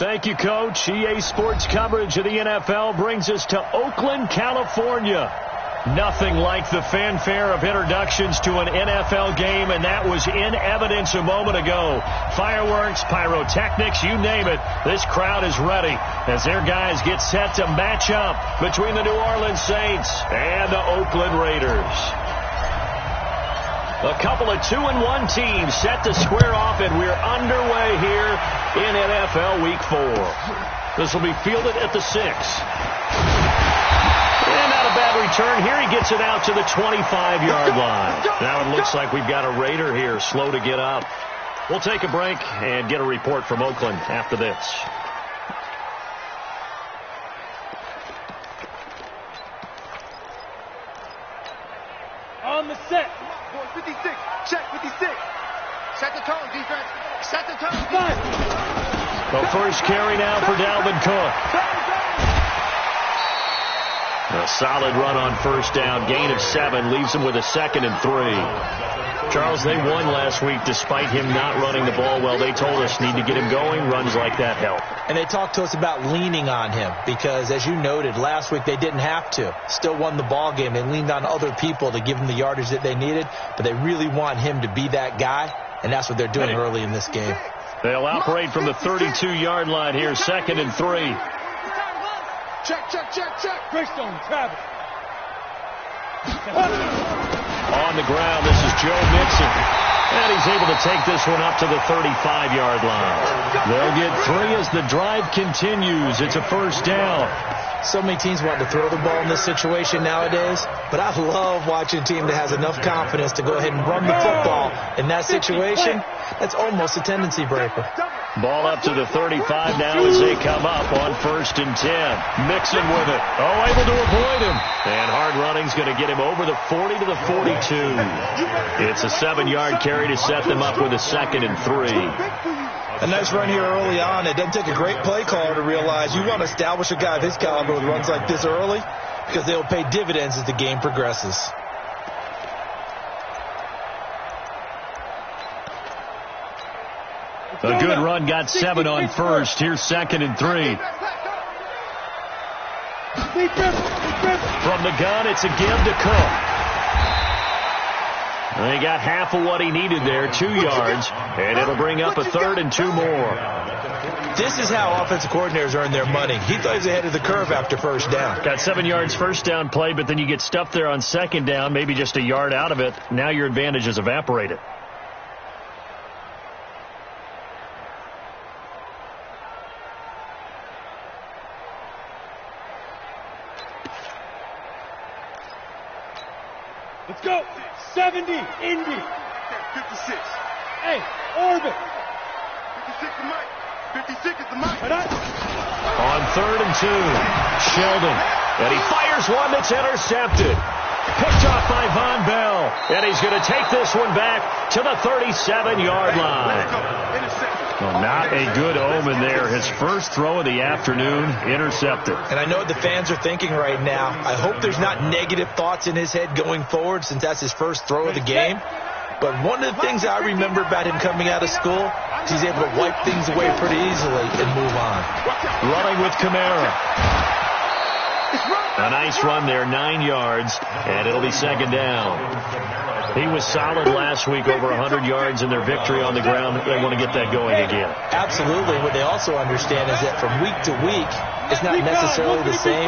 Thank you, Coach. EA Sports coverage of the NFL brings us to Oakland, California. Nothing like the fanfare of introductions to an NFL game, and that was in evidence a moment ago. Fireworks, pyrotechnics, you name it. This crowd is ready as their guys get set to match up between the New Orleans Saints and the Oakland Raiders. A couple of 2-1 teams set to square off, and we're underway here in NFL Week 4. This will be fielded at the 6. And not a bad return here. He gets it out to the 25-yard line. Now it looks like we've got a Raider here slow to get up. We'll take a break and get a report from Oakland after this. On the set. 56. Check 56. Set the tone, defense. Set the tone. The first carry now for Dalvin Cook. A solid run on first down. Gain of 7 leaves him with a 2nd and 3. Charles, they won last week despite him not running the ball well. They told us need to get him going. Runs like that help. And they talked to us about leaning on him because, as you noted, last week they didn't have to. Still won the ball game. They leaned on other people to give them the yardage that they needed, but they really want him to be that guy, and that's what they're doing early in this game. They'll operate from the 32-yard line here, 2nd and 3. Check. Greystone, Travis. On the ground, this is Joe Mixon. And he's able to take this one up to the 35-yard line. They'll get 3 as the drive continues. It's a first down. So many teams want to throw the ball in this situation nowadays, but I love watching a team that has enough confidence to go ahead and run the football in that situation. That's almost a tendency breaker. Ball up to the 35 now as they come up on 1st and 10. Mixon with it. Oh, able to avoid him. And hard running's going to get him over the 40 to the 42. It's a 7-yard carry to set them up with a 2nd and 3. A nice run here early on. It doesn't take a great play caller to realize you want to establish a guy of his caliber with runs like this early because they'll pay dividends as the game progresses. A good run, got 7 on first. Here's 2nd and 3. From the gun, it's a give to Cook. And he got half of what he needed there, 2 yards, and it'll bring up a 3rd and 2 more. This is how offensive coordinators earn their money. He thought he was ahead of the curve after first down. Got 7 yards first down play, but then you get stuffed there on 2nd down, maybe just a yard out of it. Now your advantage is evaporated. Let's go. 70, Indy. 56. Hey, Orbit. 56 is Mike. 56 is the Mike. On 3rd and 2, Sheldon. And he fires one that's intercepted. Picked off by Von Bell. And he's going to take this one back to the 37-yard line. Well, not a good omen there. His first throw of the afternoon, intercepted. And I know what the fans are thinking right now. I hope there's not negative thoughts in his head going forward since that's his first throw of the game. But one of the things I remember about him coming out of school is he's able to wipe things away pretty easily and move on. Running with Kamara. A nice run there, 9 yards, and it'll be 2nd down. He was solid last week, over 100 yards in their victory on the ground. They want to get that going again. Absolutely. What they also understand is that from week to week, it's not necessarily the same,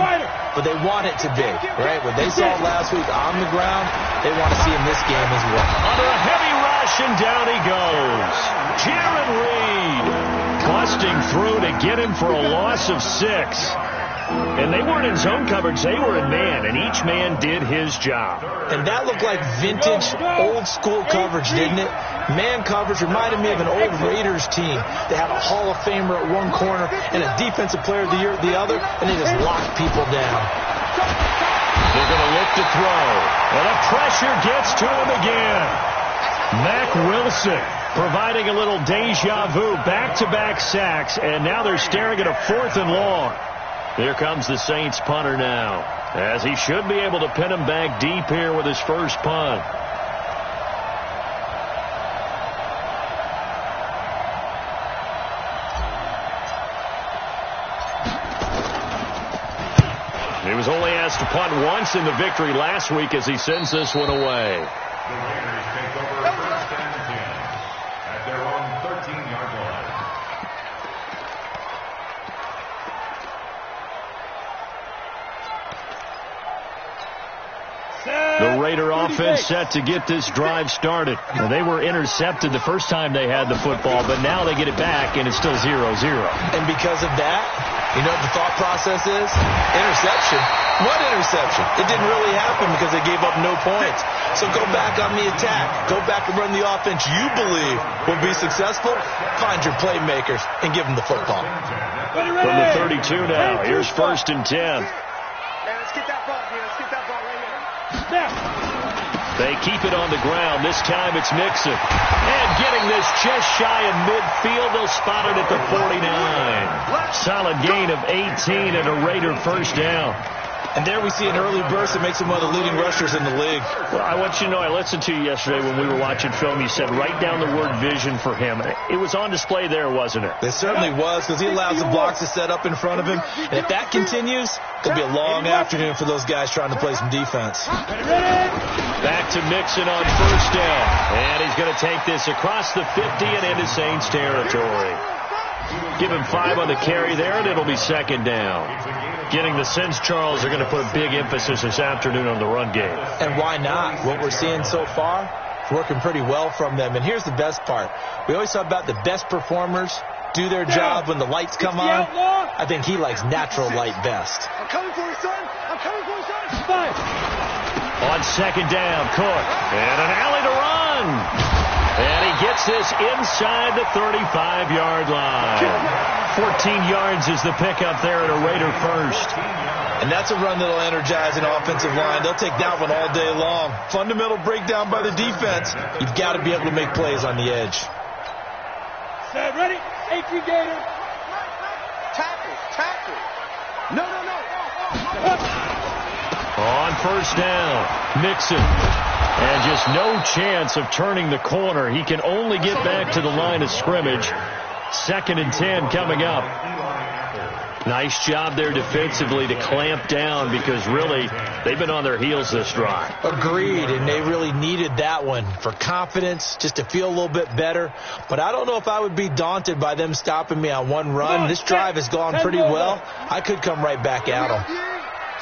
but they want it to be, right? What they saw last week on the ground, they want to see in this game as well. Under a heavy rush, and down he goes. Jaron Reed busting through to get him for a loss of 6. And they weren't in zone coverage. They were in man, and each man did his job. And that looked like vintage, old-school coverage, didn't it? Man coverage reminded me of an old Raiders team. They had a Hall of Famer at one corner and a Defensive Player of the Year at the other, and they just locked people down. They're going to look to throw, and the pressure gets to him again. Mack Wilson providing a little deja vu, back-to-back sacks, and now they're staring at a 4th and long. Here comes the Saints punter now, as he should be able to pin him back deep here with his first punt. He was only asked to punt once in the victory last week as he sends this one away. The Raiders take over 1st and 10 at their own 13-yard line. The Raider offense set to get this drive started. Now, they were intercepted the first time they had the football, but now they get it back, and it's still 0-0. And because of that, you know what the thought process is? Interception. What interception? It didn't really happen because they gave up no points. So go back on the attack. Go back and run the offense you believe will be successful. Find your playmakers and give them the football. From the 32 now, here's 1st and 10. Let's get that ball here. Let's get that ball right here. They keep it on the ground. This time it's Mixon. And getting this just shy of midfield. They'll spot it at the 49. Solid gain of 18 and a Raider first down. And there we see an early burst that makes him one of the leading rushers in the league. Well, I want you to know, I listened to you yesterday when we were watching film. You said write down the word vision for him. It was on display there, wasn't it? It certainly was, because he allows the blocks to set up in front of him. And if that continues, it'll be a long afternoon for those guys trying to play some defense. Back to Mixon on 1st down. And he's going to take this across the 50 and into Saints territory. Give him 5 on the carry there, and it'll be 2nd down. Getting the sense Charles are going to put a big emphasis this afternoon on the run game. And why not? What we're seeing so far is working pretty well from them. And here's the best part. We always talk about the best performers do their job when the lights come on. I think he likes natural light best. I'm coming for you, son. I'm coming for you, son. On 2nd down, Cook. And an alley to run. And he gets this inside the 35-yard line. 14 yards is the pickup there at a Raider first. And that's a run that'll energize an offensive line. They'll take that one all day long. Fundamental breakdown by the defense. You've got to be able to make plays on the edge. Set, ready, safety gator. Tackle. No. On 1st down, Mixon. And just no chance of turning the corner. He can only get back to the line of scrimmage. 2nd and 10 coming up. Nice job there defensively to clamp down because really they've been on their heels this drive. Agreed, and they really needed that one for confidence, just to feel a little bit better. But I don't know if I would be daunted by them stopping me on one run. This drive has gone pretty well. I could come right back at them.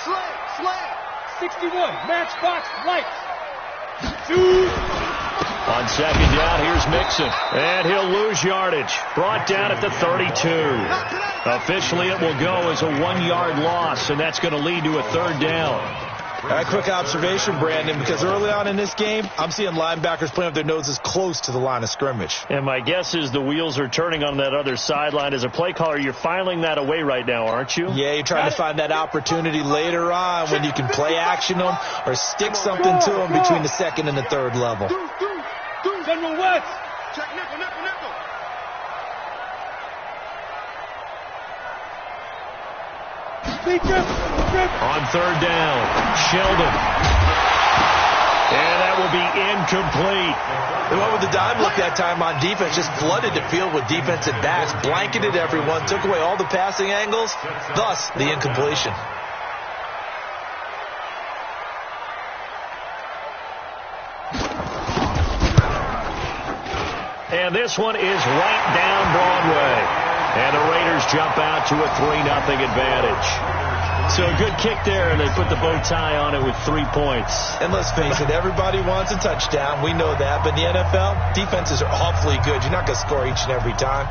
Slay. 61, matchbox lights. On 2nd down, here's Mixon. And he'll lose yardage. Brought down at the 32. Officially, it will go as a 1-yard loss, and that's going to lead to a 3rd down. A quick observation, Brandon, because early on in this game, I'm seeing linebackers playing with their noses close to the line of scrimmage. And my guess is the wheels are turning on that other sideline. As a play caller, you're filing that away right now, aren't you? Yeah, you're trying to find that opportunity later on when you can play action them or stick something to them between the 2nd and the 3rd level. General West. Check nickel. On 3rd down, Sheldon. And that will be incomplete. And what with the dime look that time on defense, just flooded the field with defensive backs, blanketed everyone, took away all the passing angles, thus the incompletion. And this one is right down Broadway. And the Raiders jump out to a 3-0 advantage. So a good kick there, and they put the bow tie on it with 3 points. And let's face it, everybody wants a touchdown. We know that. But in the NFL, defenses are awfully good. You're not going to score each and every time.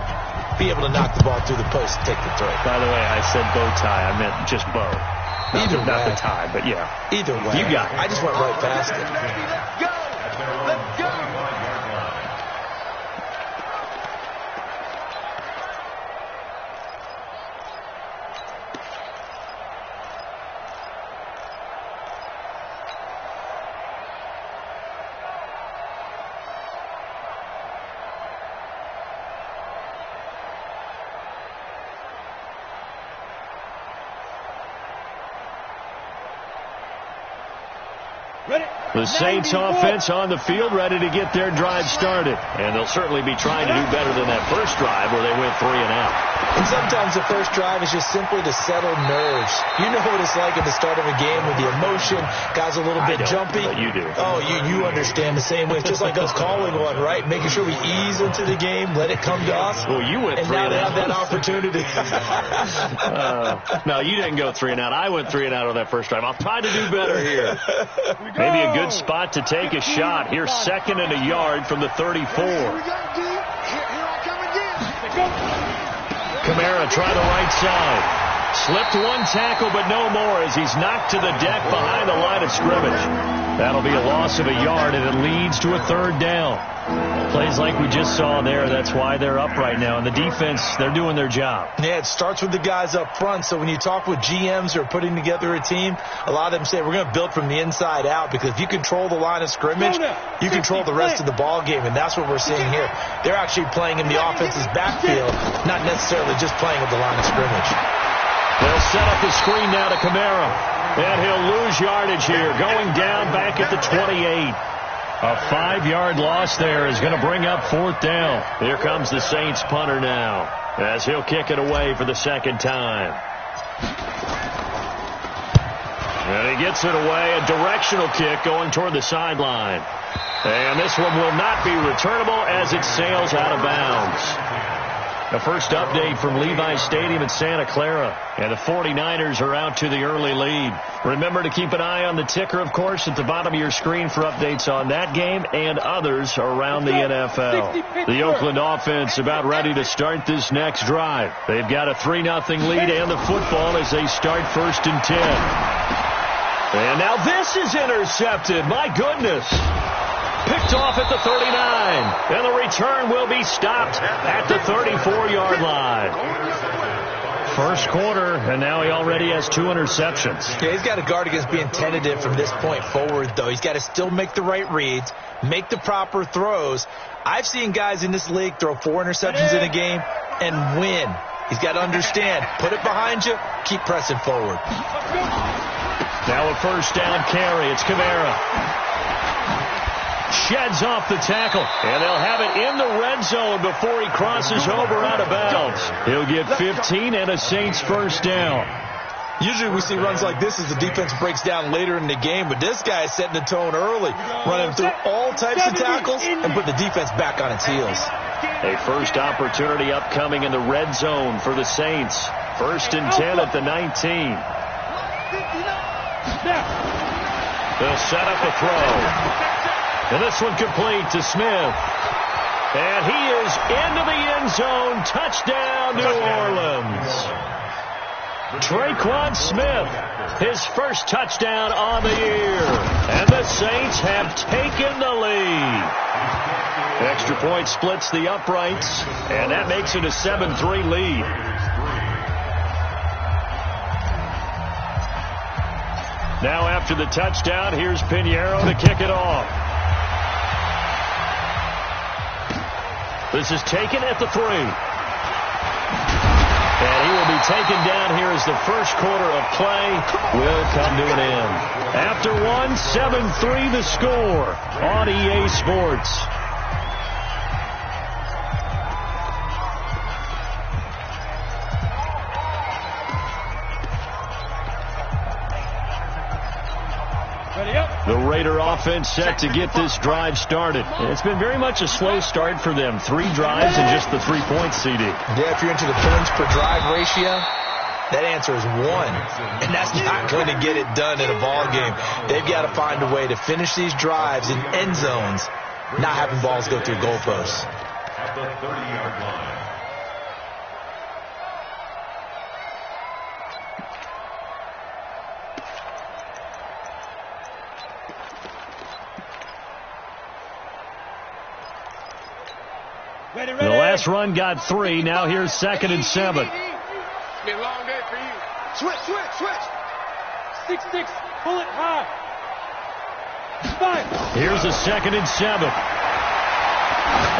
Be able to knock the ball through the post and take the throw. By the way, I said bow tie. I meant just bow. Not the tie, but yeah. Either way. You got it. I just went right past it. Let's go. The Saints offense on the field ready to get their drive started. And they'll certainly be trying to do better than that first drive where they went 3 and out. And sometimes the first drive is just simply to settle nerves. You know what it's like at the start of a game with the emotion. Guys a little bit jumpy. But you do. Oh, you understand the same way. It's just like us calling one, right? Making sure we ease into the game, let it come to us. Well, you went 3 and and now out. they have that opportunity. No, you didn't go 3 and out. I went 3 and out on that first drive. I'll try to do better here. Maybe a good spot to take a shot. Here's 2nd and a yard from the 34. Kamara try the right side. Slipped one tackle, but no more as he's knocked to the deck behind the line of scrimmage. That'll be a loss of a yard, and it leads to a 3rd down. Plays like we just saw there. That's why they're up right now. And the defense, they're doing their job. Yeah, it starts with the guys up front. So when you talk with GMs who are putting together a team, a lot of them say we're going to build from the inside out, because if you control the line of scrimmage, you control the rest of the ball game, and that's what we're seeing here. They're actually playing in the offense's backfield, not necessarily just playing at the line of scrimmage. They'll set up the screen now to Kamara, and he'll lose yardage here, going down back at the 28. A 5-yard loss there is going to bring up 4th down. Here comes the Saints punter now, as he'll kick it away for the 2nd time. And he gets it away, a directional kick going toward the sideline. And this one will not be returnable as it sails out of bounds. The first update from Levi's Stadium in Santa Clara. And the 49ers are out to the early lead. Remember to keep an eye on the ticker, of course, at the bottom of your screen for updates on that game and others around the NFL. The Oakland offense about ready to start this next drive. They've got a 3-0 lead and the football as they start 1st and 10. And now this is intercepted. My goodness. Picked off at the 39, and the return will be stopped at the 34-yard line. First quarter, and now he already has 2 interceptions. Yeah, he's got to guard against being tentative from this point forward, though. He's got to still make the right reads, make the proper throws. I've seen guys in this league throw 4 interceptions in a game and win. He's got to understand, put it behind you, keep pressing forward. Now a 1st down carry. It's Kamara. Sheds off the tackle, and they'll have it in the red zone before he crosses over out of bounds. He'll get 15 and a Saints 1st down. Usually we see runs like this as the defense breaks down later in the game, but this guy is setting the tone early, running through all types of tackles and put the defense back on its heels. A first opportunity upcoming in the red zone for the Saints. 1st and 10 at the 19. They'll set up a throw. And this one complete to Smith. And he is into the end zone. Touchdown, New Orleans. Traquan Smith, his first touchdown on the year. And the Saints have taken the lead. Extra point splits the uprights, and that makes it a 7-3 lead. Now after the touchdown, here's Pinheiro to kick it off. This is taken at the 3. And he will be taken down here as the first quarter of play will come to an end. After 1, 7-3 the score on EA Sports. The Raider offense set to get this drive started. And it's been very much a slow start for them. 3 drives and just the 3 points, CD. Yeah, if you're into the points per drive ratio, that answer is 1. And that's not going to get it done in a ball game. They've got to find a way to finish these drives in end zones, not having balls go through goalposts. At the 30-yard line. The last run got 3. Now here's 2nd and 7. It's been a long day for you. Switch. 6-6. Pull it high. 5. Here's a 2nd and 7.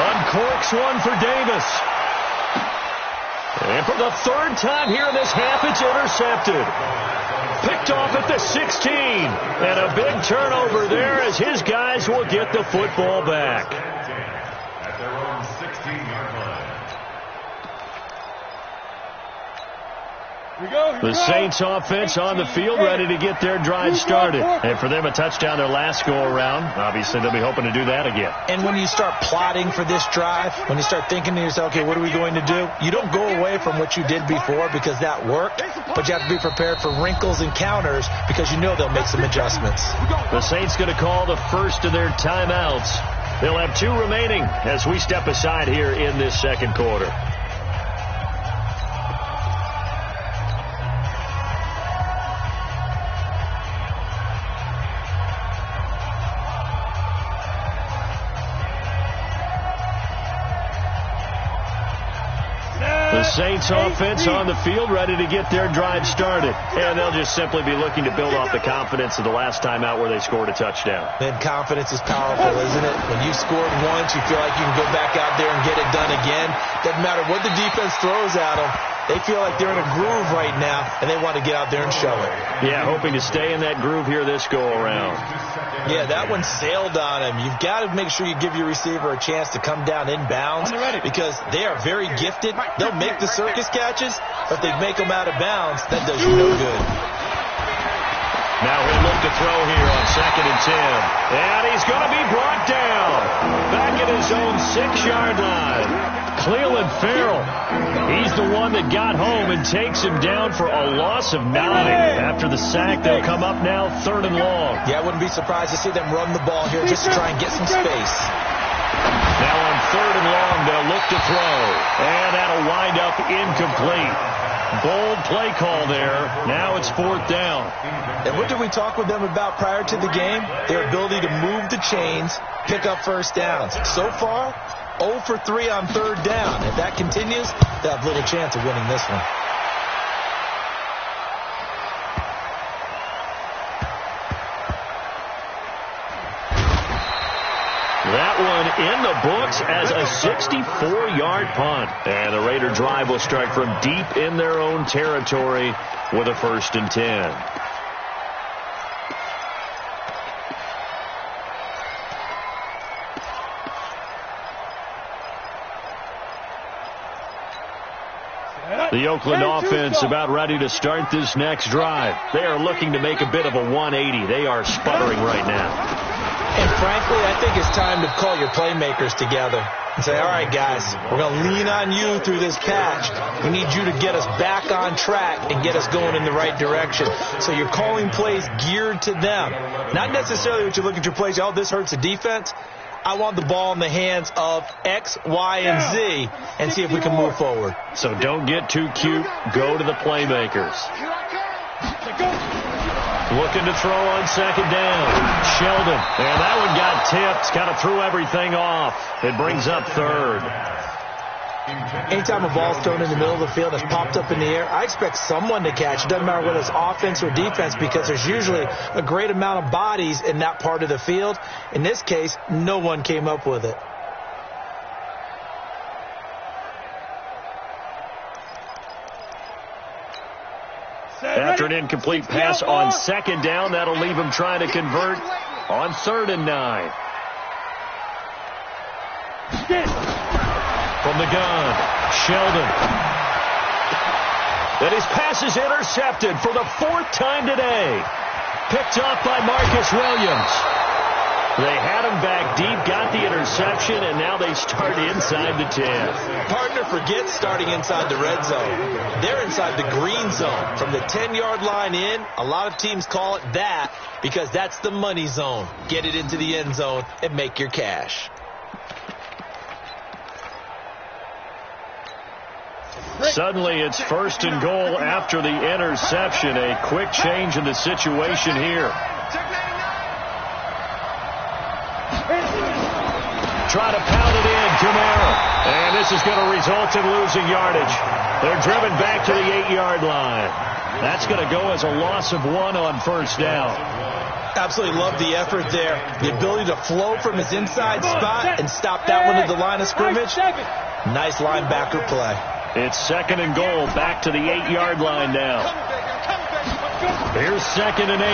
Uncorks one for Davis. And for the 3rd time here in this half, it's intercepted. Picked off at the 16. And a big turnover there as his guys will get the football back. At their own 16-yard line. The Saints offense on the field ready to get their drive started. And for them, a touchdown their last go-around. Obviously, they'll be hoping to do that again. And when you start plotting for this drive, when you start thinking to yourself, okay, what are we going to do? You don't go away from what you did before because that worked, but you have to be prepared for wrinkles and counters because you know they'll make some adjustments. The Saints going to call the first of their timeouts. They'll have 2 remaining as we step aside here in this second quarter. The Saints offense on the field ready to get their drive started. And they'll just simply be looking to build off the confidence of the last time out where they scored a touchdown. And confidence is powerful, isn't it? When you scored once, you feel like you can go back out there and get it done again. Doesn't matter what the defense throws at them. They feel like they're in a groove right now, and they want to get out there and show it. Yeah, hoping to stay in that groove here this go-around. Yeah, that one sailed on him. You've got to make sure you give your receiver a chance to come down inbounds because they are very gifted. They'll make the circus catches, but if they make them out of bounds, that does you no good. Now he'll look to throw here on 2nd and 10. And he's going to be brought down. Back at his own 6-yard line. Cleveland Farrell. He's the one that got home and takes him down for a loss of 9. After the sack, they'll come up now 3rd and long. Yeah, I wouldn't be surprised to see them run the ball here just to try and get some space. Now on 3rd and long, they'll look to throw. And that'll wind up incomplete. Bold play call there. Now it's 4th down. And what did we talk with them about prior to the game? Their ability to move the chains, pick up first downs. So far, 0 for 3 on 3rd down. If that continues, they'll have little chance of winning this one. That one in the books as a 64-yard punt. And the Raider drive will start from deep in their own territory with a 1st and 10. The Oakland offense about ready to start this next drive. They are looking to make a bit of a 180. They are sputtering right now. And frankly, I think it's time to call your playmakers together and say, all right, guys, we're going to lean on you through this patch. We need you to get us back on track and get us going in the right direction. So you're calling plays geared to them. Not necessarily what you look at your plays, oh, this hurts the defense. I want the ball in the hands of X, Y, and Z and see if we can move forward. So don't get too cute. Go to the playmakers. Looking to throw on 2nd down. Sheldon. And that one got tipped. Kind of threw everything off. It brings up 3rd. Anytime a ball's thrown in the middle of the field that's popped up in the air, I expect someone to catch. It doesn't matter whether it's offense or defense because there's usually a great amount of bodies in that part of the field. In this case, no one came up with it. After an incomplete pass on 2nd down, that'll leave him trying to convert on 3rd and 9. From the gun, Sheldon. And his pass is intercepted for the 4th time today. Picked off by Marcus Williams. They had him back deep, got the interception, and now they start inside the 10. Partner, forget starting inside the red zone. They're inside the green zone. From the 10-yard line in, a lot of teams call it that because that's the money zone. Get it into the end zone and make your cash. Suddenly it's 1st and goal after the interception. A quick change in the situation here. Try to pound it in, Kamara. And this is going to result in losing yardage. They're driven back to the 8-yard line. That's going to go as a loss of 1 on 1st down. Absolutely love the effort there. The ability to flow from his inside spot and stop that one at the line of scrimmage. Nice linebacker play. It's 2nd and goal, back to the 8-yard line now. Here's 2nd and 8.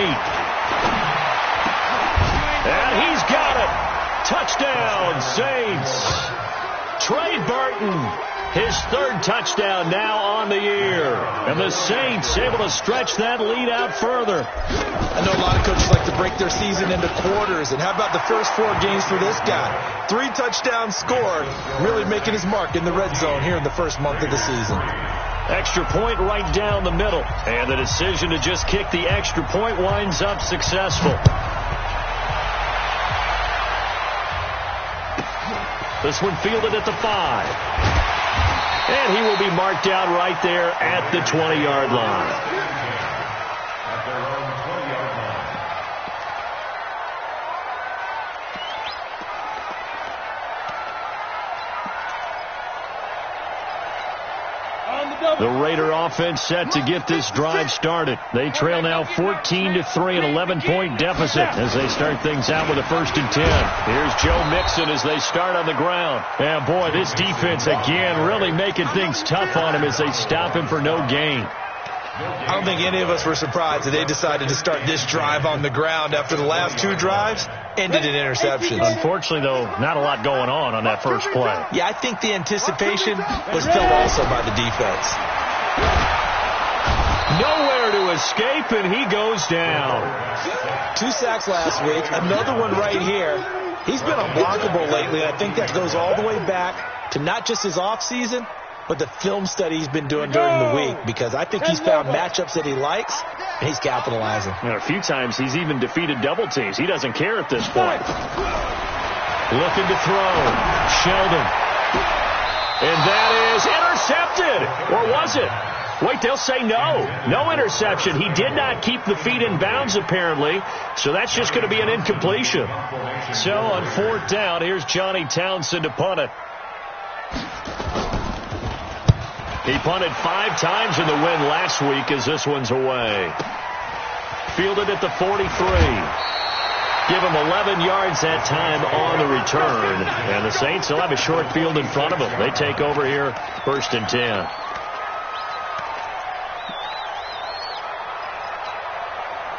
And he's got it. Touchdown, Saints. Trey Burton, his 3rd touchdown now on the year. And the Saints able to stretch that lead out further. I know a lot of coaches like to break their season into quarters. And how about the first 4 games for this guy? 3 touchdowns scored, really making his mark in the red zone here in the first month of the season. Extra point right down the middle. And the decision to just kick the extra point winds up successful. This one fielded at the 5. And he will be marked down right there at the 20-yard line. At their own 20-yard line. The Raider offense set to get this drive started. They trail now 14-3, an 11-point deficit as they start things out with a 1st and 10. Here's Joe Mixon as they start on the ground. And boy, this defense again really making things tough on him as they stop him for no gain. I don't think any of us were surprised that they decided to start this drive on the ground after the last 2 drives ended in interceptions. Unfortunately, though, not a lot going on that first play. Yeah, I think the anticipation was felt also by the defense. Nowhere to escape, and he goes down. 2 sacks last week, another one right here. He's been unblockable lately. I think that goes all the way back to not just his offseason, but the film study he's been doing during the week, because I think he's found matchups that he likes, and he's capitalizing. A few times he's even defeated double teams. He doesn't care at this point. Looking to throw. Sheldon. And that is intercepted. Or was it? Wait, they'll say no. No interception. He did not keep the feet in bounds, apparently, so that's just going to be an incompletion. So on 4th down, here's Johnny Townsend to punt it. He punted 5 times in the win last week as this one's away. Fielded at the 43. Give him 11 yards that time on the return. And the Saints will have a short field in front of them. They take over here, 1st and 10.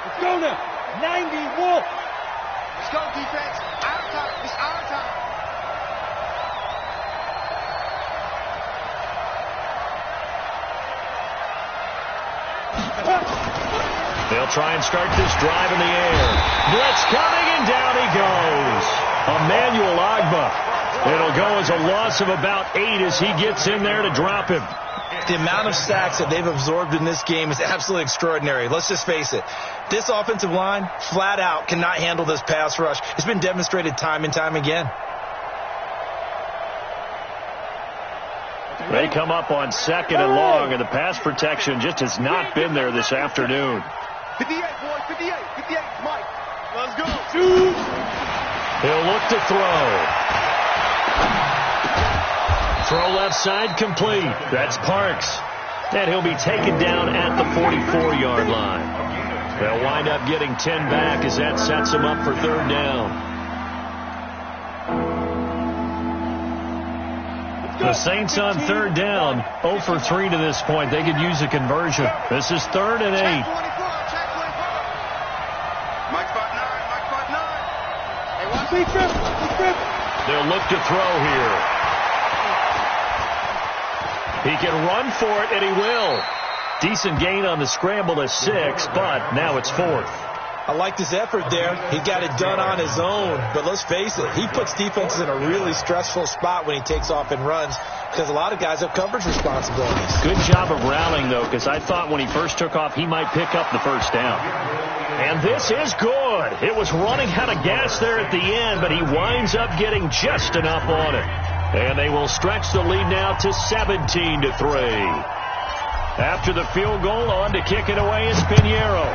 Let's go now. 90, Wolf. Let's go, defense. Our time. It's our time. They'll try and start this drive in the air. Blitz coming, and down he goes. Emmanuel Agba. It'll go as a loss of about 8 as he gets in there to drop him. The amount of sacks that they've absorbed in this game is absolutely extraordinary. Let's just face it. This offensive line, flat out, cannot handle this pass rush. It's been demonstrated time and time again. They come up on 2nd and long, and the pass protection just has not been there this afternoon. 58, boys. 58. 58. Mike. Let's go. He'll look to throw. Throw left side complete. That's Parks. And he'll be taken down at the 44-yard line. They'll wind up getting 10 back as that sets them up for 3rd down. The Saints on 3rd down, 0 for 3 to this point. They could use a conversion. This is 3rd and 8. Mike spot 9. Mike spot 9. Hey, watch Big grip. They'll look to throw here. He can run for it, and he will. Decent gain on the scramble is 6, but now it's 4th. I liked his effort there. He got it done on his own. But let's face it, he puts defenses in a really stressful spot when he takes off and runs, because a lot of guys have coverage responsibilities. Good job of rallying, though, because I thought when he first took off, he might pick up the 1st down. And this is good. It was running out of gas there at the end, but he winds up getting just enough on it. And they will stretch the lead now to 17-3. After the field goal, on to kick it away is Pinheiro.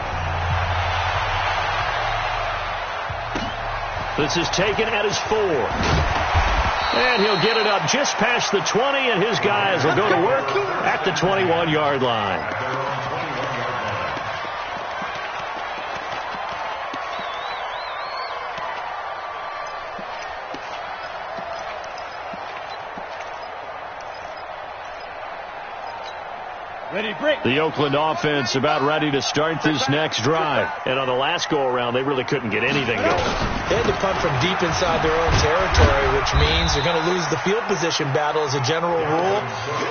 This is taken at his 4. And he'll get it up just past the 20, and his guys will go to work at the 21-yard line. Ready, break. The Oakland offense about ready to start this next drive. And on the last go-around, they really couldn't get anything going. They had to punt from deep inside their own territory, which means they're going to lose the field position battle as a general rule.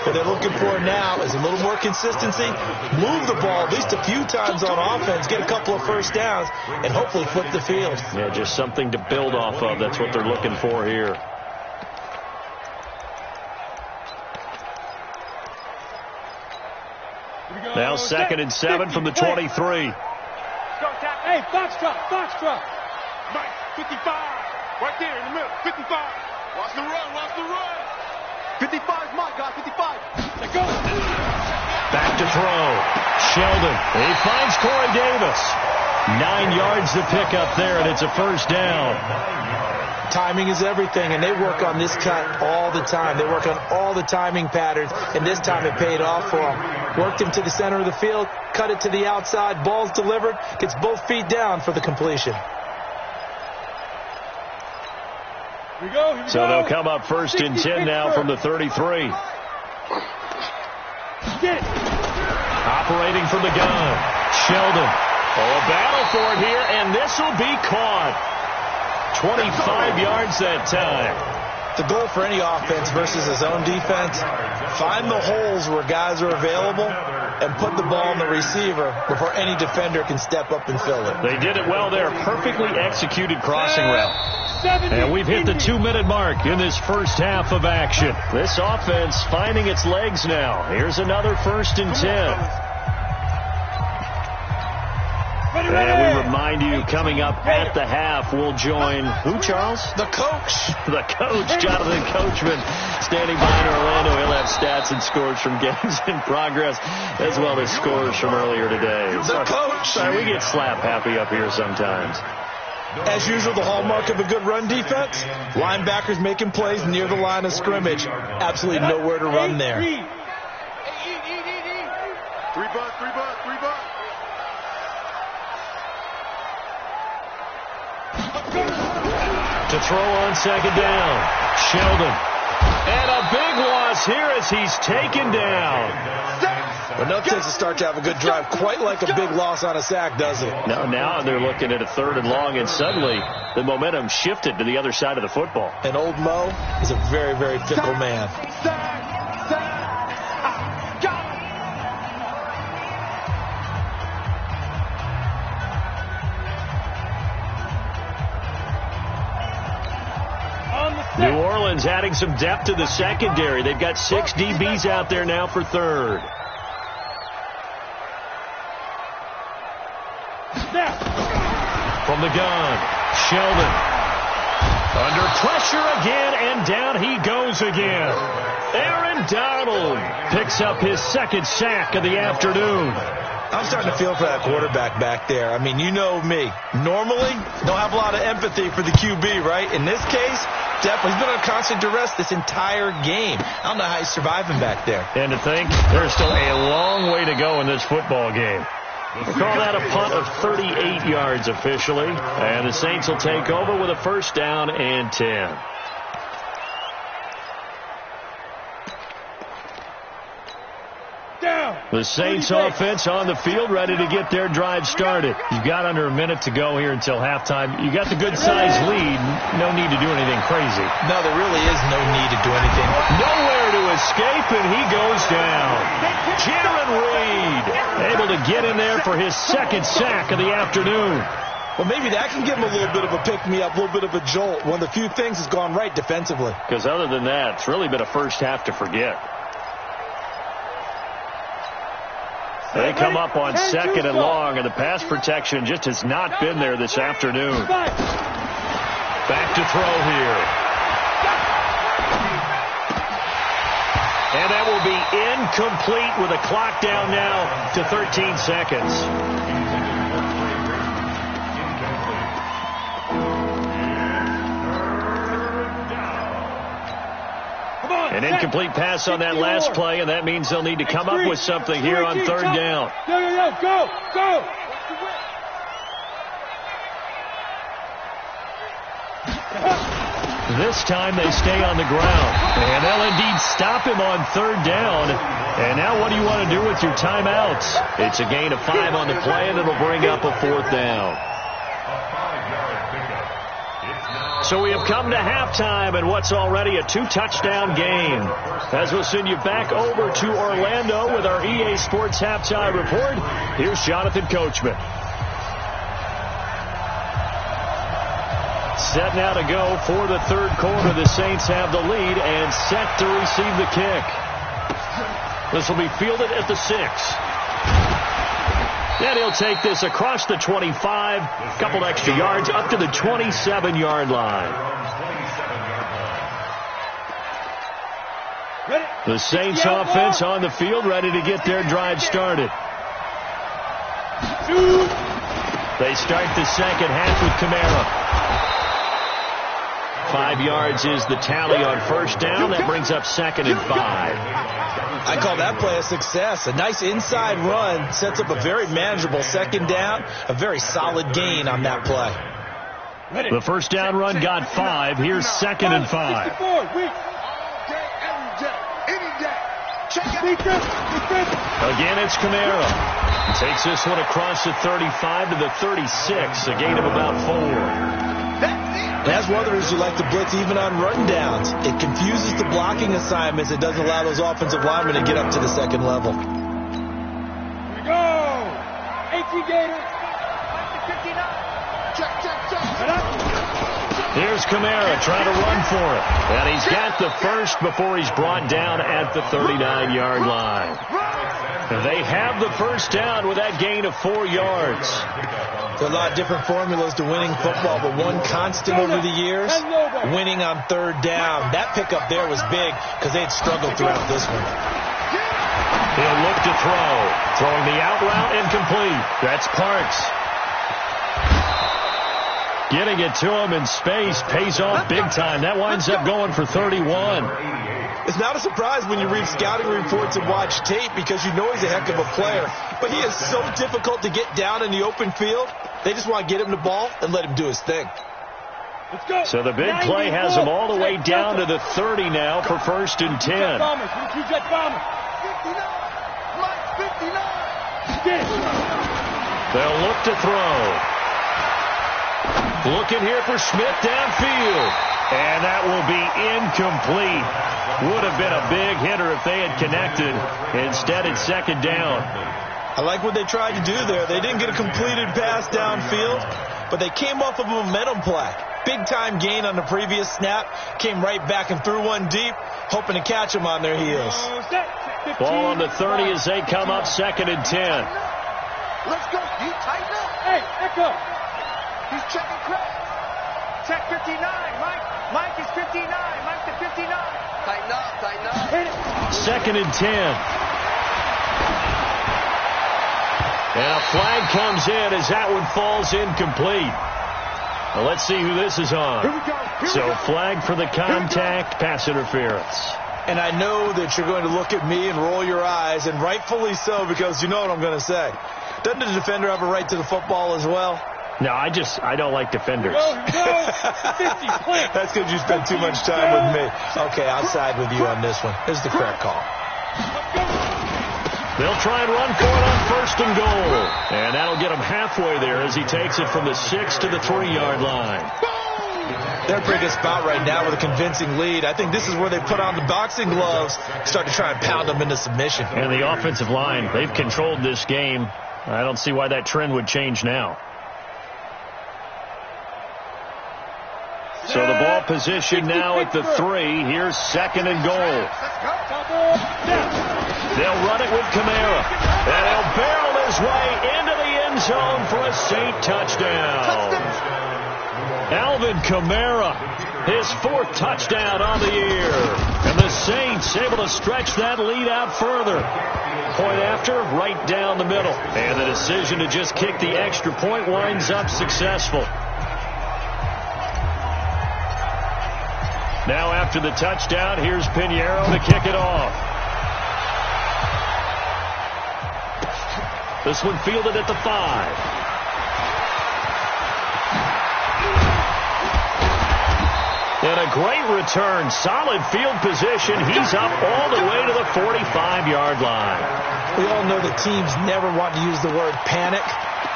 What they're looking for now is a little more consistency, move the ball at least a few times on offense, get a couple of first downs, and hopefully flip the field. Yeah, just something to build off of. That's what they're looking for here. Now 2nd and 7 from the 23. Hey, Foxtrot. Mike, 55. Right there in the middle. 55. Watch the run. 55 is Mike, guys. 55. Let's go. Back to throw. Sheldon. He finds Corey Davis. 9 yards to pick up there, and it's a first down. Timing is everything, and they work on this cut all the time. They work on all the timing patterns, and this time it paid off for them. Worked him to the center of the field, cut it to the outside, ball's delivered, gets both feet down for the completion. Here we go. So they'll come up 1st and 10 now from the 33. Get it. Operating from the gun. Sheldon. A battle for it here, and this will be caught. 25 yards that time. The goal for any offense versus his own defense, find the holes where guys are available and put the ball in the receiver before any defender can step up and fill it. They did it well there. Perfectly executed crossing route. And we've hit the 2-minute mark in this first half of action. This offense finding its legs now. Here's another 1st and 10. And we remind you, coming up at the half, we'll join who, Charles? The coach. The coach, Jonathan Coachman, standing by in Orlando. He'll have stats and scores from games in progress, as well as scores from earlier today. The coach. Sorry, we get slap happy up here sometimes. As usual, the hallmark of a good run defense, linebackers making plays near the line of scrimmage. Absolutely nowhere to run there. 3 bucks. To throw on 2nd down. Sheldon. And a big loss here as he's taken down. Enough takes to start to have a good drive, quite like a big loss on a sack, doesn't it? Now they're looking at a 3rd and long, and suddenly the momentum shifted to the other side of the football. And old Mo is a very, very fickle man. New Orleans adding some depth to the secondary. They've got 6 DBs out there now for 3rd. From the gun, Sheldon. Under pressure again, and down he goes again. Aaron Donald picks up his 2nd sack of the afternoon. I'm starting to feel for that quarterback back there. I mean, you know me. Normally, don't have a lot of empathy for the QB, right? In this case, definitely. He's been under constant duress this entire game. I don't know how he's surviving back there. And to think, there's still a long way to go in this football game. We'll call that a punt of 38 yards officially. And the Saints will take over with a 1st down and 10. The Saints offense on the field, ready to get their drive started. You've got under a minute to go here until halftime. You got the good-sized lead. No need to do anything crazy. No, there really is no need to do anything. Nowhere to escape, and he goes down. Jaron Reed able to get in there for his 2nd sack of the afternoon. Well, maybe that can give him a little bit of a pick-me-up, a little bit of a jolt. One of the few things has gone right defensively. Because other than that, it's really been a first half to forget. They come up on 2nd and long, and the pass protection just has not been there this afternoon. Back to throw here. And that will be incomplete with a clock down now to 13 seconds. An incomplete pass on that last play, and that means they'll need to come up with something here on 3rd down. Go! This time they stay on the ground. And they'll indeed stop him on third down. And now what do you want to do with your timeouts? It's a gain of 5 on the play, and it'll bring up a 4th down. So we have come to halftime in what's already a 2-touchdown game. As we'll send you back over to Orlando with our EA Sports Halftime Report, here's Jonathan Coachman. Set now to go for the third quarter. The Saints have the lead and set to receive the kick. This will be fielded at the 6. And he'll take this across the 25, a couple extra yards, up to the 27-yard line. The Saints offense on the field, ready to get their drive started. They start the second half with Kamara. 5 yards is the tally on first down. That brings up 2nd and 5. I call that play a success. A nice inside run sets up a very manageable second down. A very solid gain on that play. The first down run got 5. Here's 2nd and 5. Again, it's Kamara. Takes this one across the 35 to the 36. A gain of about 4. As others who like to blitz even on run downs, it confuses the blocking assignments. It doesn't allow those offensive linemen to get up to the second level. Here we go. 18 Gators. Here's Kamara trying to run for it. And he's got the first before he's brought down at the 39-yard line. They have the first down with that gain of 4 yards. There are a lot of different formulas to winning football, but one constant over the years, winning on third down. That pickup there was big because they had struggled throughout this one. He'll look to throw. Throwing the out route incomplete. That's Parks. Getting it to him in space pays off big time. That winds up going for 31. It's not a surprise when you read scouting reports and watch tape because you know he's a heck of a player. But he is so difficult to get down in the open field. They just want to get him the ball and let him do his thing. Let's go. So the big play has him all the way down to the 30 now for 1st and 10. They'll look to throw. Looking here for Smith downfield. And that will be incomplete. Would have been a big hitter if they had connected. Instead, it's 2nd down. I like what they tried to do there. They didn't get a completed pass downfield, but they came off of a momentum play. Big-time gain on the previous snap. Came right back and threw one deep, hoping to catch them on their heels. Ball on the 30 as they come up 2nd and 10. Let's go. You tighten up. Hey, Echo. He's checking Craig. Check 59. Mike is 59. Mike to 59. Tighten up. Tighten up. 2nd and 10. And a flag comes in as that one falls incomplete. Well, let's see who this is on. Here we go. So flag for the contact, pass interference. And I know that you're going to look at me and roll your eyes, and rightfully so, because you know what I'm going to say. Doesn't the defender have a right to the football as well? No, I don't like defenders. That's because you spend too much time with me. Okay, I'll side with you on this one. This is the correct call. They'll try and run for it on 1st and goal. And that'll get him halfway there as he takes it from the 6 to the 3-yard line. They're a pretty good spot right now with a convincing lead. I think this is where they put on the boxing gloves, start to try and pound them into submission. And the offensive line, they've controlled this game. I don't see why that trend would change now. So the ball position now at the 3. Here's 2nd and goal. They'll run it with Kamara. And he'll barrel his way into the end zone for a Saint touchdown. Alvin Kamara, his 4th touchdown on the year. And the Saints able to stretch that lead out further. Point after, right down the middle. And the decision to just kick the extra point winds up successful. Now after the touchdown, here's Pinheiro to kick it off. This one fielded at the 5. And a great return. Solid field position. He's up all the way to the 45-yard line. We all know the teams never want to use the word panic.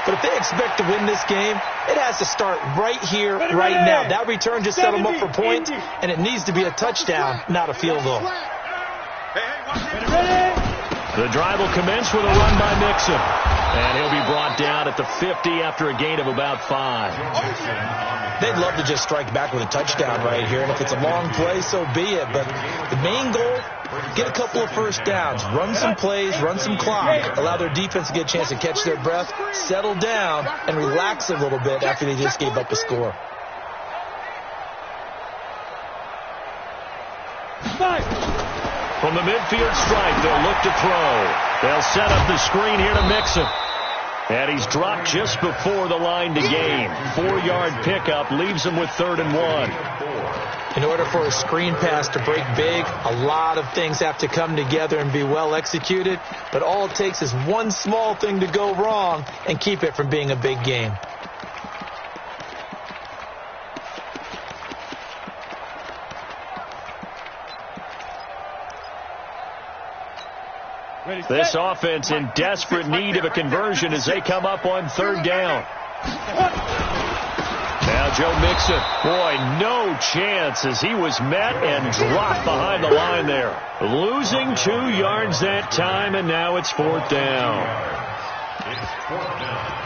But if they expect to win this game, it has to start right here, right now. That return just set them up for points, and it needs to be a touchdown, not a field goal. The drive will commence with a run by Mixon. And he'll be brought down at the 50 after a gain of about 5. They'd love to just strike back with a touchdown right here, and if it's a long play, so be it. But the main goal, get a couple of first downs, run some plays, run some clock, allow their defense to get a chance to catch their breath, settle down, and relax a little bit after they just gave up a score. From the midfield stripe, they'll look to throw. They'll set up the screen here to Mixon. And he's dropped just before the line to gain. 4-yard pickup leaves him with 3rd and 1. In order for a screen pass to break big, a lot of things have to come together and be well executed. But all it takes is one small thing to go wrong and keep it from being a big game. This offense in desperate need of a conversion as they come up on 3rd down. Now Joe Mixon. Boy, no chance as he was met and dropped behind the line there. Losing 2 yards that time, and now it's 4th down. It's 4th down.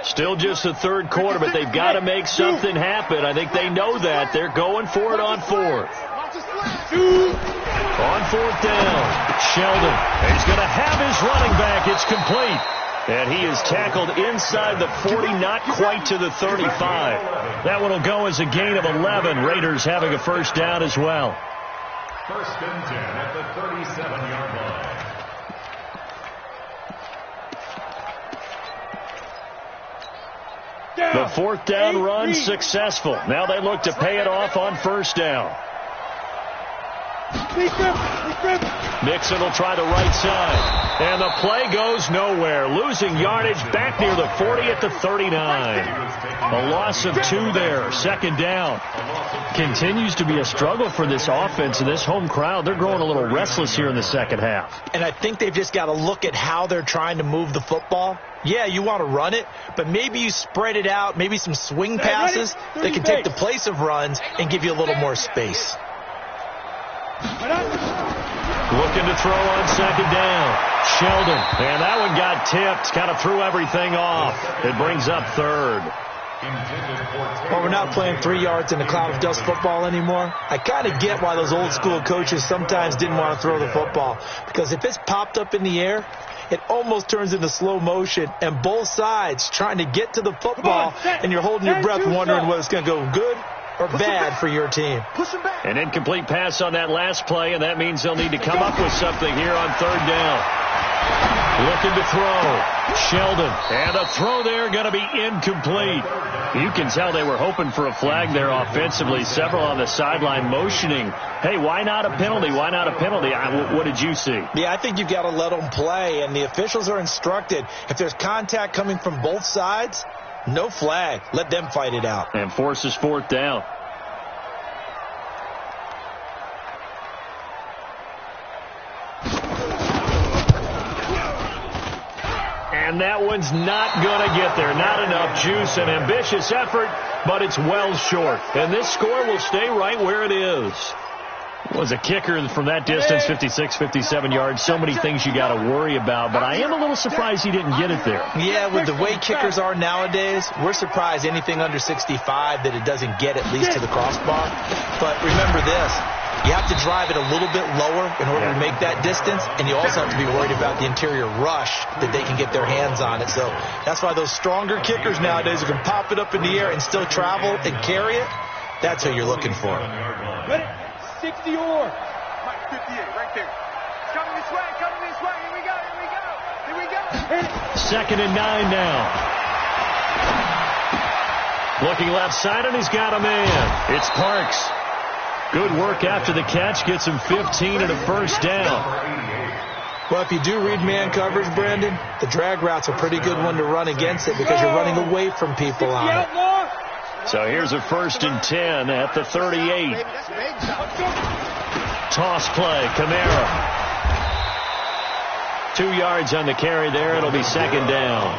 Still just the 3rd quarter, but they've got to make something happen. I think they know that. They're going for it on 4th. On 4th down, Sheldon. He's going to have his running back. It's complete. And he is tackled inside the 40, not quite to the 35. That one will go as a gain of 11. Raiders having a first down as well. 1st and 10 at the 37-yard line. The 4th down run successful. Now they look to pay it off on 1st down. Mixon will try the right side. And the play goes nowhere. Losing yardage back near the 40 at the 39. A loss of 2 there. 2nd down. Continues to be a struggle for this offense and this home crowd. They're growing a little restless here in the second half. And I think they've just got to look at how they're trying to move the football. Yeah, you want to run it, but maybe you spread it out, maybe some swing passes that can take the place of runs and give you a little more space. Looking to throw on 2nd down. Sheldon. And that one got tipped. Kind of threw everything off. It brings up 3rd. Well, we're not playing 3 yards in a cloud of dust football anymore. I kind of get why those old school coaches sometimes didn't want to throw the football. Because if it's popped up in the air, it almost turns into slow motion. And both sides trying to get to the football, and you're holding your breath wondering whether it's going to go good or bad for your team. An incomplete pass on that last play, and that means they'll need to come up with something here on 3rd down. Looking to throw. Sheldon. And a throw there going to be incomplete. You can tell they were hoping for a flag there offensively. Several on the sideline motioning. Hey, why not a penalty? Why not a penalty? What did you see? Yeah, I think you've got to let them play, and the officials are instructed. If there's contact coming from both sides, no flag. Let them fight it out. And forces 4th down. And that one's not going to get there. Not enough juice. An ambitious effort, but it's well short. And this score will stay right where it is. Was a kicker from that distance, 56, 57 yards. So many things you got to worry about, but I am a little surprised he didn't get it there. Yeah, with the way kickers are nowadays, we're surprised anything under 65 that it doesn't get at least to the crossbar. But remember this, you have to drive it a little bit lower in order to make that distance, and you also have to be worried about the interior rush that they can get their hands on it. So that's why those stronger kickers nowadays who can pop it up in the air and still travel and carry it, that's who you're looking for. 60 or. Mike 58, right there. Coming this way, coming this way. Here we go, here we go, here we go. 2nd and 9 now. Looking left side, and he's got a man. It's Parks. Good work after the catch. Gets him 15 and a first down. Well, if you do read man coverage, Brandon, the drag route's a pretty good one to run against it because you're running away from people on it. So here's a 1st and 10 at the 38. Toss play, Kamara. 2 yards on the carry there. It'll be 2nd down.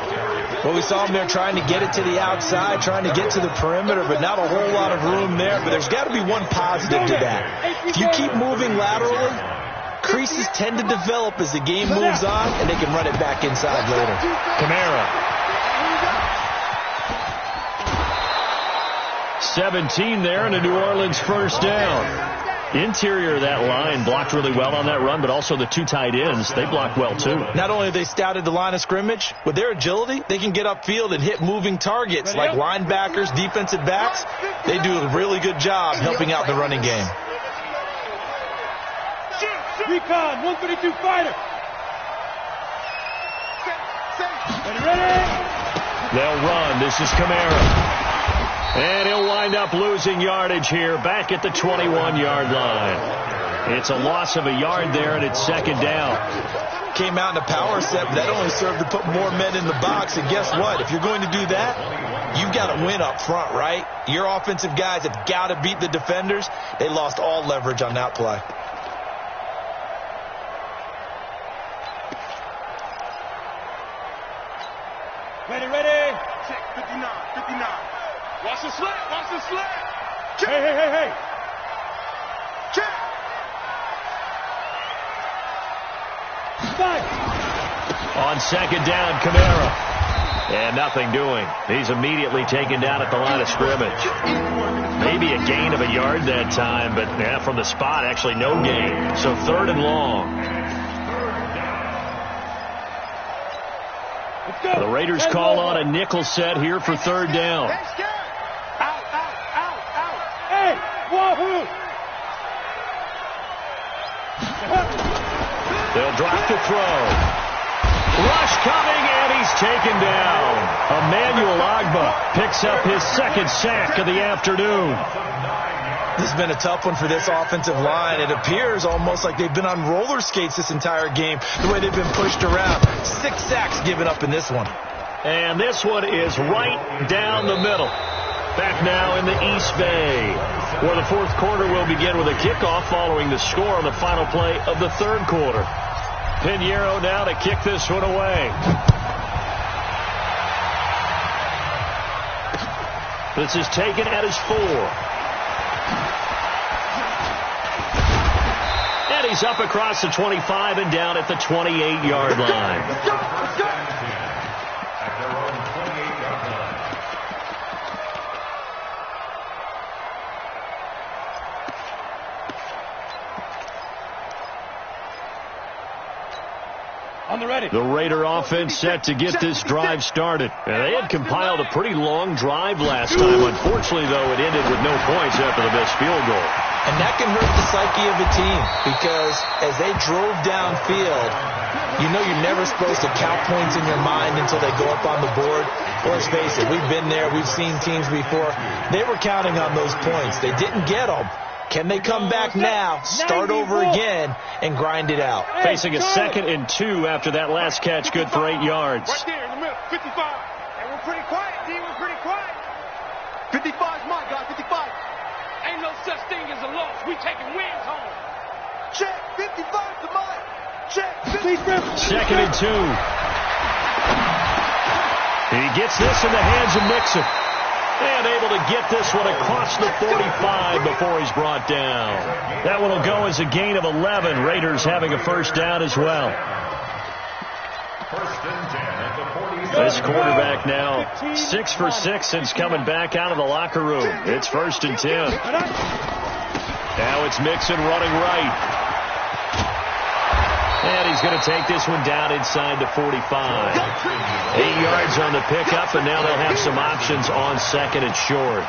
Well, we saw him there trying to get it to the outside, trying to get to the perimeter, but not a whole lot of room there. But there's got to be one positive to that. If you keep moving laterally, creases tend to develop as the game moves on, and they can run it back inside later. Kamara. 17 there, and a New Orleans first down. Interior of that line blocked really well on that run, but also the 2 tight ends, they blocked well too. Not only have they scouted the line of scrimmage, with their agility, they can get upfield and hit moving targets like linebackers, defensive backs. They do a really good job helping out the running game. Recon, 132 fighter. Ready? They'll run. This is Kamara. And he'll wind up losing yardage here back at the 21-yard line. It's a loss of a yard there, and it's 2nd down. Came out in a power set, but that only served to put more men in the box. And guess what? If you're going to do that, you've got to win up front, right? Your offensive guys have got to beat the defenders. They lost all leverage on that play. Ready. Check, 59, 59. Watch the slant, watch the slant. Hey. Check. On 2nd down, Kamara. And nothing doing. He's immediately taken down at the line of scrimmage. Maybe a gain of a yard that time, but from the spot, actually no gain. So 3rd and long. The Raiders call on a nickel set here for 3rd down. Hey, wahoo! They'll drop the throw. Rush coming, and he's taken down. Emmanuel Agba picks up his 2nd sack of the afternoon. This has been a tough one for this offensive line. It appears almost like they've been on roller skates this entire game, the way they've been pushed around. 6 sacks given up in this one. And this one is right down the middle. Back now in the East Bay, where the 4th quarter will begin with a kickoff following the score on the final play of the 3rd quarter. Pinheiro now to kick this one away. This is taken at his 4. And he's up across the 25 and down at the 28-yard line. The Raider offense set to get this drive started. And they had compiled a pretty long drive last time. Unfortunately, though, it ended with no points after the missed field goal. And that can hurt the psyche of a team because as they drove downfield, you know you're never supposed to count points in your mind until they go up on the board. Well, let's face it, we've been there. We've seen teams before. They were counting on those points. They didn't get them. Can they come back now, start over again, and grind it out? Facing a 2nd and 2 after that last catch, good for 8 yards. Right there in the middle, 55. And we're pretty quiet, D. We're pretty quiet. 55's my guy, 55. Ain't no such thing as a loss. We taking wins home. Check, 55's to mine. Check, 2nd and 2. He gets this in the hands of Mixon. And able to get this one across the 45 before he's brought down. That one will go as a gain of 11. Raiders having a first down as well. 1st and 10 at the 40. This quarterback now 6 for 6 since coming back out of the locker room. It's 1st and 10. Now it's Mixon running right. And he's going to take this one down inside the 45. 8 yards on the pickup, and now they'll have some options on 2nd and short.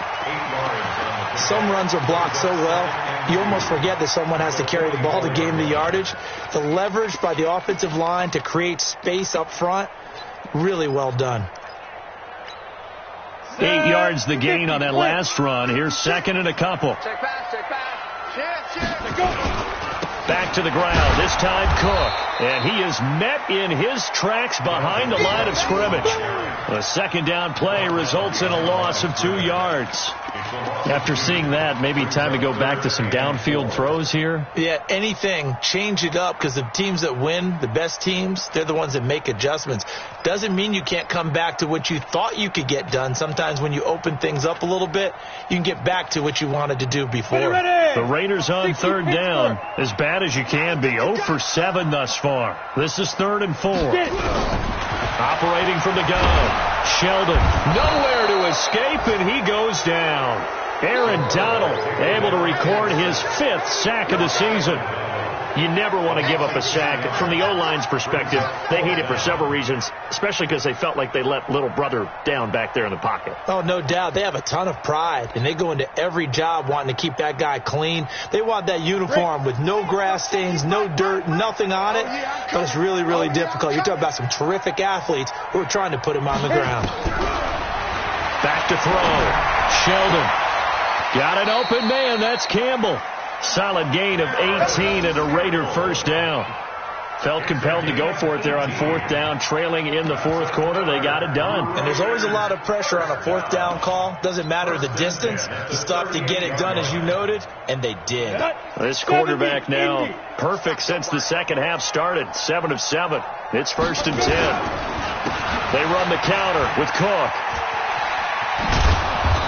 Some runs are blocked so well, you almost forget that someone has to carry the ball to gain the yardage. The leverage by the offensive line to create space up front, really well done. 8 yards the gain on that last run. Here's second and a couple. Check pass, check pass. Back to the ground, this time Cook. And he is met in his tracks behind the line of scrimmage. A second down play results in a loss of 2 yards. After seeing that, maybe time to go back to some downfield throws here. Yeah, anything. Change it up, because the teams that win, the best teams, they're the ones that make adjustments. Doesn't mean you can't come back to what you thought you could get done. Sometimes when you open things up a little bit, you can get back to what you wanted to do before. The Raiders on third down, as bad as you can be. 0 for 7 thus far. This is 3rd and 4. Operating from the gun. Sheldon, nowhere to escape, and he goes down. Aaron Donald able to record his 5th sack of the season. You never want to give up a sack. From the O-line's perspective, they hate it for several reasons, especially because they felt like they let little brother down back there in the pocket. Oh, no doubt. They have a ton of pride, and they go into every job wanting to keep that guy clean. They want that uniform with no grass stains, no dirt, nothing on it, but it's really, really difficult. You're talking about some terrific athletes who are trying to put him on the ground. Back to throw. Sheldon. Got an open man. That's Campbell. Solid gain of 18 and a Raider first down. Felt compelled to go for it there on 4th down, trailing in the 4th quarter. They got it done. And there's always a lot of pressure on a 4th down call. Doesn't matter the distance. You stop to get it done, as you noted, and they did. This quarterback now perfect since the second half started. 7 of 7. It's 1st and 10. They run the counter with Cook.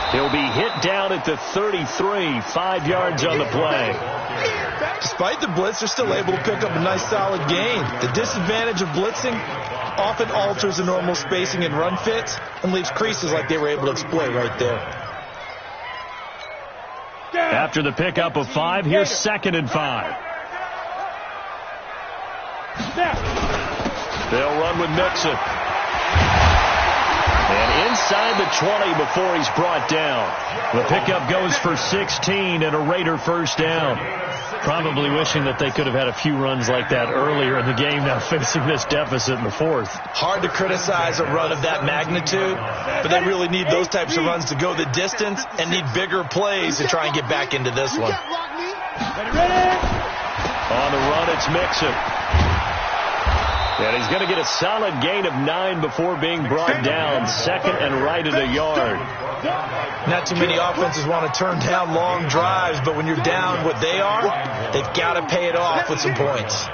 He'll be hit down at the 33, 5 yards on the play. Despite the blitz, they're still able to pick up a nice solid gain. The disadvantage of blitzing often alters the normal spacing and run fits and leaves creases like they were able to exploit right there. After the pickup of 5, here's 2nd and 5. They'll run with Mixon. And inside the 20 before he's brought down. The pickup goes for 16 and a Raider first down. Probably wishing that they could have had a few runs like that earlier in the game, now facing this deficit in the 4th. Hard to criticize a run of that magnitude, but they really need those types of runs to go the distance and need bigger plays to try and get back into this one. On the run, it's Mixon. And he's going to get a solid gain of 9 before being brought down. 2nd and right at a yard. Not too many offenses want to turn down long drives, but when you're down what they are, they've got to pay it off with some points.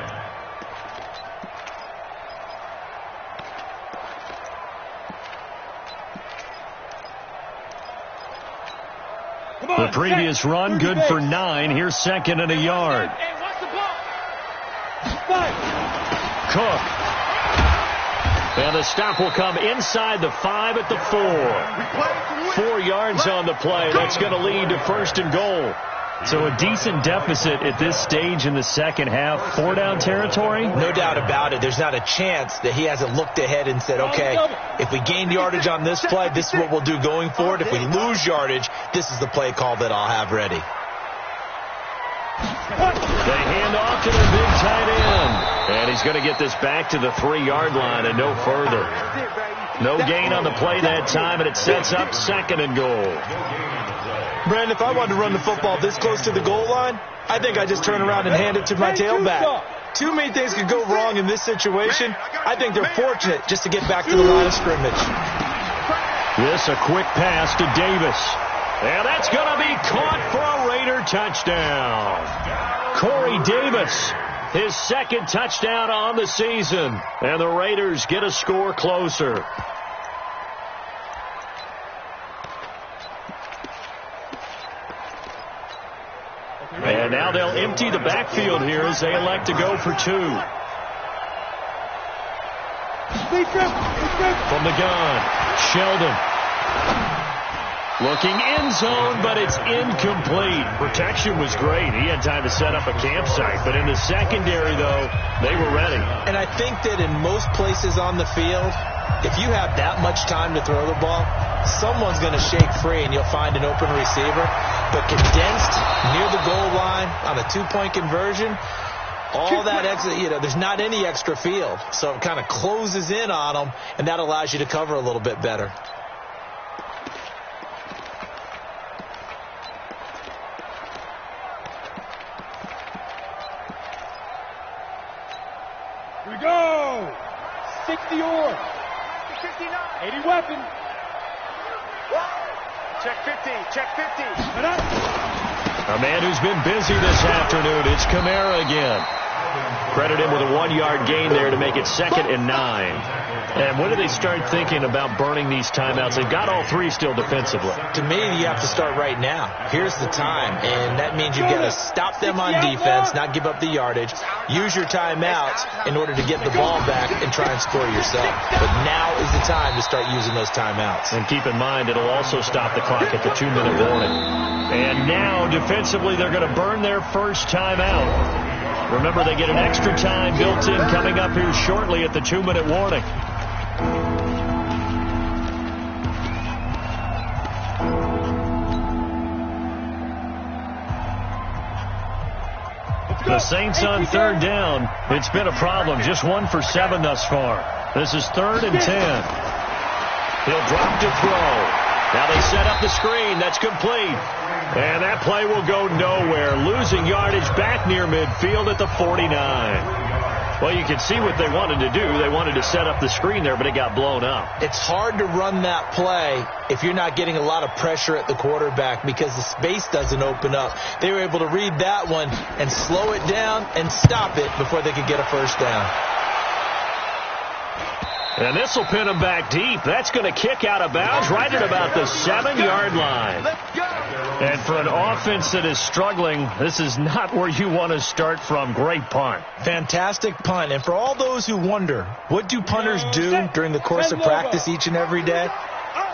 The previous run good for 9. Here's 2nd and a yard. Cook. And the stop will come inside the 5 at the 4. 4 yards on the play. That's going to lead to 1st and goal. So a decent deficit at this stage in the second half. 4-down territory? No doubt about it. There's not a chance that he hasn't looked ahead and said, okay, if we gain yardage on this play, this is what we'll do going forward. If we lose yardage, this is the play call that I'll have ready. They hand off to their big tight end. And he's going to get this back to the 3-yard line and no further. No gain on the play that time, and it sets up 2nd and goal. Brandon, if I wanted to run the football this close to the goal line, I think I just turn around and hand it to my tailback. Too many things could go wrong in this situation. I think they're fortunate just to get back to the line of scrimmage. This a quick pass to Davis. And that's going to be caught for a Raider touchdown. Corey Davis, his 2nd touchdown on the season. And the Raiders get a score closer. And now they'll empty the backfield here as they elect to go for 2. From the gun, Sheldon. Looking end zone, but it's incomplete. Protection was great. He had time to set up a campsite. But in the secondary, though, they were ready. And I think that in most places on the field, if you have that much time to throw the ball, someone's going to shake free and you'll find an open receiver. But condensed near the goal line on a 2-point conversion, all that extra, there's not any extra field. So it kind of closes in on them, and that allows you to cover a little bit better. Here we go. 60 or 80 weapon. Check 50. Check 50. A man who's been busy this afternoon. It's Kamara again. Credit him with a 1-yard gain there to make it 2nd and 9. And when do they start thinking about burning these timeouts? They've got all 3 still defensively. To me, you have to start right now. Here's the time, and that means you've got to stop them on defense, not give up the yardage, use your timeouts in order to get the ball back and try and score yourself. But now is the time to start using those timeouts. And keep in mind, it'll also stop the clock at the 2-minute warning. And now, defensively, they're going to burn their first timeout. Remember, they get an extra time built in coming up here shortly at the 2-minute warning. The Saints on 3rd down. It's been a problem. Just 1 for 7 thus far. This is 3rd and 10. He'll drop to throw. Now they set up the screen. That's complete. And that play will go nowhere. Losing yardage back near midfield at the 49. Well, you can see what they wanted to do. They wanted to set up the screen there, but it got blown up. It's hard to run that play if you're not getting a lot of pressure at the quarterback because the space doesn't open up. They were able to read that one and slow it down and stop it before they could get a first down. And this will pin him back deep. That's going to kick out of bounds right at about the 7-yard line. And for an offense that is struggling, this is not where you want to start from. Great punt. Fantastic punt. And for all those who wonder, what do punters do during the course of practice each and every day?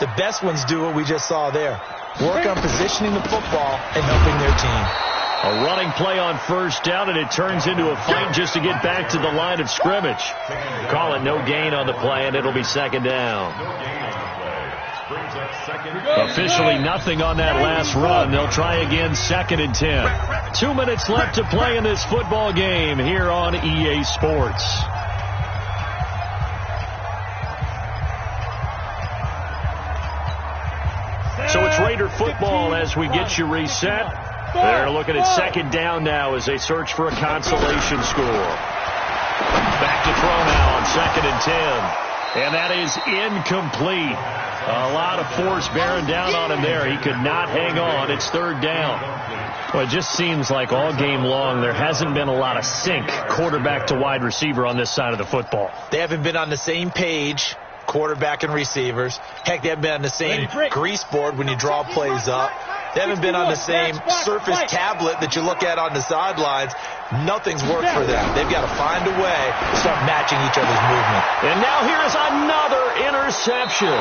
The best ones do what we just saw there. Work on positioning the football and helping their team. A running play on first down, and it turns into a fight just to get back to the line of scrimmage. Call it no gain on the play, and it'll be 2nd down. Officially nothing on that last run. They'll try again 2nd and 10. 2 minutes left to play in this football game here on EA Sports. So it's Raider football as we get you reset. They're looking at 2nd down now as they search for a consolation score. Back to throw now on 2nd and 10. And that is incomplete. A lot of force bearing down on him there. He could not hang on. It's 3rd down. Well, it just seems like all game long there hasn't been a lot of sync quarterback to wide receiver on this side of the football. They haven't been on the same page, quarterback and receivers. Heck, they haven't been on the same grease board when you draw plays up. They haven't been on the same Surface tablet that you look at on the sidelines. Nothing's worked for them. They've got to find a way to start matching each other's movement. And now here is another interception.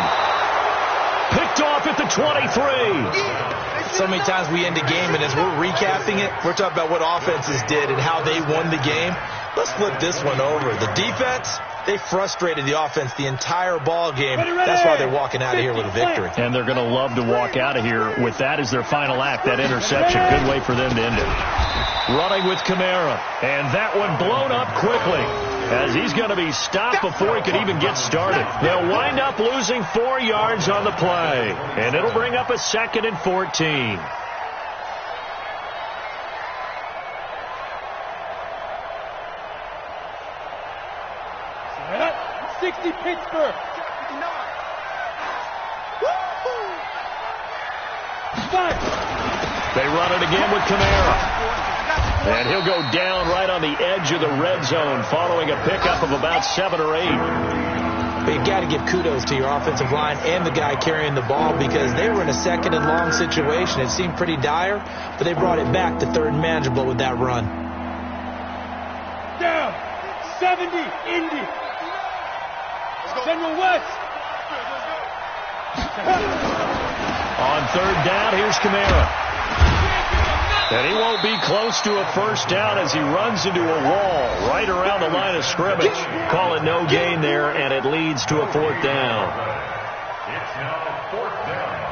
Picked off at the 23. So many times we end a game, and as we're recapping it, we're talking about what offenses did and how they won the game. Let's flip this one over. The defense, they frustrated the offense the entire ball game. That's why they're walking out of here with a victory. And they're going to love to walk out of here with that as their final act, that interception. Good way for them to end it. Running with Kamara. And that one blown up quickly as he's going to be stopped before he could even get started. They'll wind up losing 4 yards on the play. And it'll bring up a 2nd and 14. Pittsburgh. They run it again with Kamara. And he'll go down right on the edge of the red zone following a pickup of about 7 or 8. But you've got to give kudos to your offensive line and the guy carrying the ball because they were in a 2nd and long situation. It seemed pretty dire, but they brought it back to 3rd and manageable with that run. Down. 70. Indy. General West. On 3rd down, here's Kamara. And he won't be close to a first down as he runs into a wall right around the line of scrimmage. Call it no gain there, and it leads to a 4th down. It's now 4th down.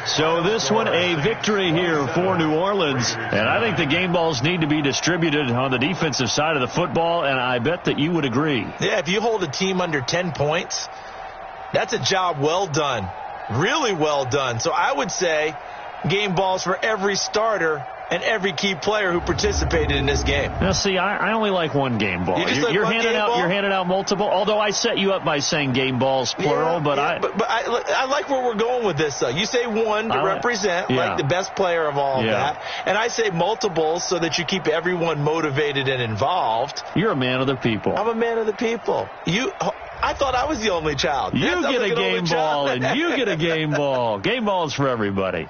So this one a victory here for New Orleans. And I think the game balls need to be distributed on the defensive side of the football, and I bet that you would agree. Yeah, if you hold a team under 10 points, that's a job well done. Really well done. So I would say game balls for every starter and every key player who participated in this game. Now, see, I only like one game ball. You're handing out multiple. Although I set you up by saying game balls plural, but I like where we're going with this. Though you say one to represent like the best player of all of that, and I say multiples so that you keep everyone motivated and involved. You're a man of the people. I'm a man of the people. I thought I was the only child. You get a game ball, and you get a game ball. Game balls for everybody.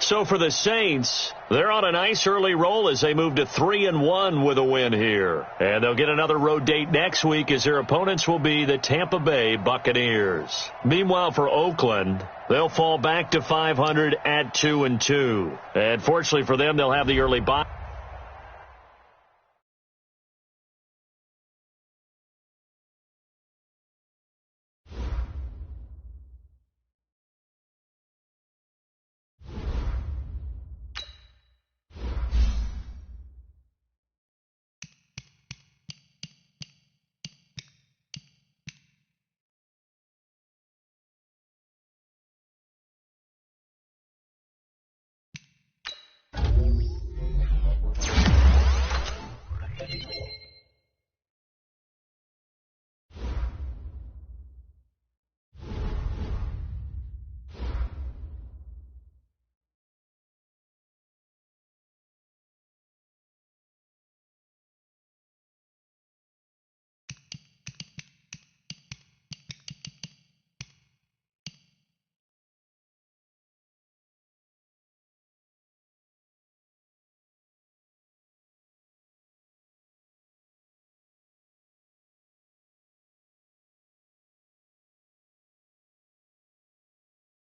So for the Saints, they're on a nice early roll as they move to 3-1 with a win here. And they'll get another road date next week as their opponents will be the Tampa Bay Buccaneers. Meanwhile, for Oakland, they'll fall back to 500 at 2-2. And fortunately for them, they'll have the early bye.